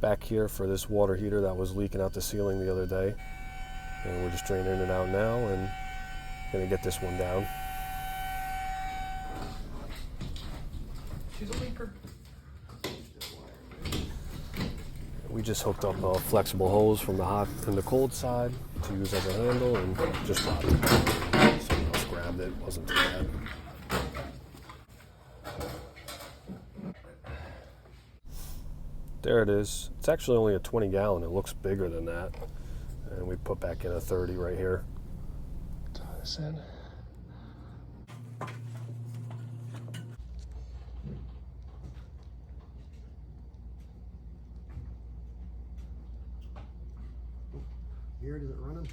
back here for this water heater that was leaking out the ceiling the other day. And we're just draining it out now and gonna get this one down. She's a leaker. We just hooked up flexible hose from the hot and the cold side to use as a handle, and just dropped it. Someone else grabbed it, wasn't too bad. There it is. It's actually only a 20 gallon. It looks bigger than that. And we put back in a 30 right here. Tie this in. Here, is it running?